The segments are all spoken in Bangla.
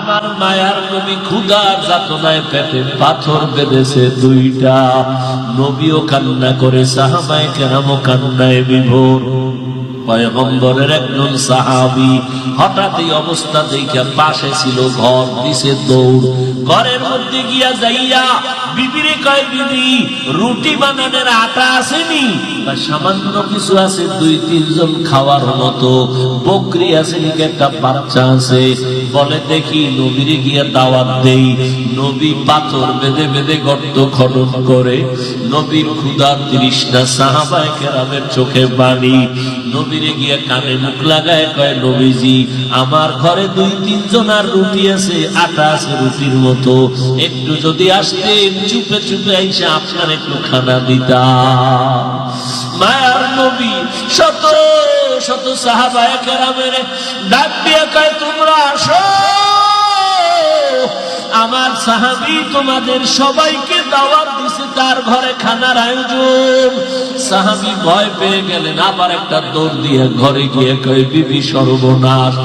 আমার মায়ার নবী ক্ষুধার যাতনায় পেটে পাথর বেঁধেছে দুইটা। নবীও কান্না করে, সাহাবায়ে কেরামও কান্নায় বিভোর। পয়গম্বরের একজন সাহাবী হঠাৎ এই অবস্থা দেখে, পাশে ছিল ঘর, দিছে দৌড়, ঘরের মধ্যে গিয়া যাইয়া বিবিরে কয়, বিবি রুটি বানানোর আটা আসেনি? সামান্য কিছু আছে, 2-3 জন খাওয়ার মতো, বকরি আছে, একটা বাচ্চা আছে, বলে দেখি নবীরে গিয়া দাওয়াত দেই। নবী পাথর বেঁধে বেঁধে গর্ত খনন করে, নবীর ক্ষুধার তৃষ্ণা, সাহাবায়ে কেরামের চোখে পানি। নবীরে গিয়া কানে মুখ লাগায় কয়, নবীজি আমার ঘরে 2-3 জনার রুটি আছে, আটা আছে রুটির মতো, একটু যদি আসতেন চুপে চুপে আইসা আপনার একটু খানা দিতাম। মায়ার নবী শত শত সাহাবায়ে কেরামের ডাক দিয়ে কয়, তোমরা আসো, আমার সাহাবী তোমাদের সবাইকে দাওয়াত দিছে, তার ঘরে খানার আয়োজন। সাহাবী ভয় পেয়ে গেলেন, আবার একটা দৌড় দিয়ে ঘরে গিয়ে কয়, বিবি সর্বনাশ,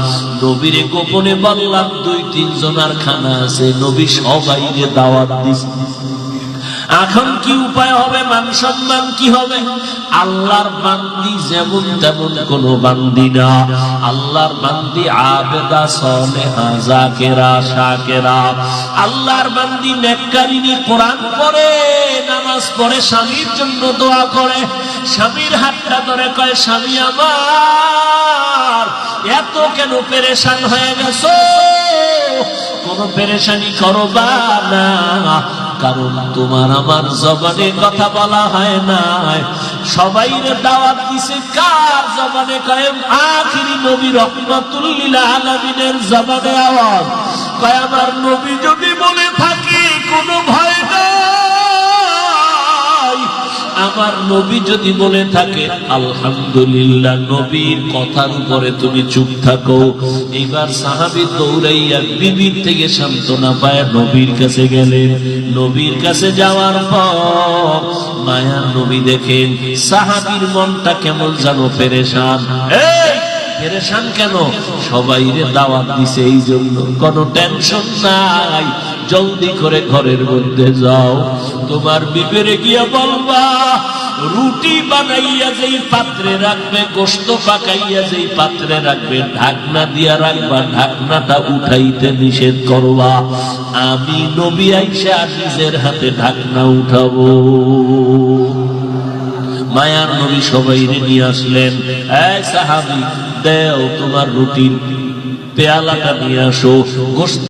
নবীরে গোপনে বললাম 2-3 জনার খানা আছে, নবী সবাইকে দাওয়াত দিছে, এখন কি উপায় হবে? মান সম্মান কি হবে? আল্লাহর বান্দি যেমন তেমন কোন বান্দি না, আল্লাহর বান্দি আবেদা, সালেহা, যাকেরা, শাকেরা, আল্লাহর বান্দি নেককারিনী, কোরআন পড়ে, নামাজ পড়ে, স্বামীর জন্য দোয়া করে, স্বামীর হাতটা ধরে কয়, স্বামী আমার এত কেন পেরেশান হয়ে গেছো? কোন পেরেশানি করবা না, কারণ তোমার আমার জবানে কথা বলা হয় না। সবাইরে দাওয়াত দিছে, কার জবানে? কয় আখিরি নবী রহমাতুল লিল আলামিনের জবানে আওয়াজ। কয় আমার নবী যদি বলে থাকে কোনো ভয় নাই, আমার নবী যদি বলে থাকে আলহামদুলিল্লাহ, নবীর কথার উপরে তুমি চুপ থাকো। এবার সাহাবী দৌড়াইয়া বিবির থেকে সান্ত্বনা পায় নবীর কাছে গেলেন। নবীর কাছে যাওয়ার পর মায়ার নবী দেখেন সাহাবীর মনটা কেমন যেন পেরেশান। পেরেশান কেন? সবাইরে দাওয়াত দিছে এই জন্য, কোনো টেনশন নাই, জলদি করে ঘরের মধ্যে যাও, তোমার বিবেরে গিয়া বলবা রুটি বানাইয়া যেই পাত্রে রাখবে, গোশত পাকাইয়া যেই পাত্রে রাখবে, ঢাকনা দিয়া রাখবা, ঢাকনাটা উঠাইতে নিষেধ করবা। আমি নবী আইসা নিজের হাতে ঢাকনা উঠাবো। মায়ার নবী সবাইরে নিয়ে আসলেন। এই সাহাবী, দেও তোমার রুটির পেয়ালাটা নিয়ে আসো, গোশত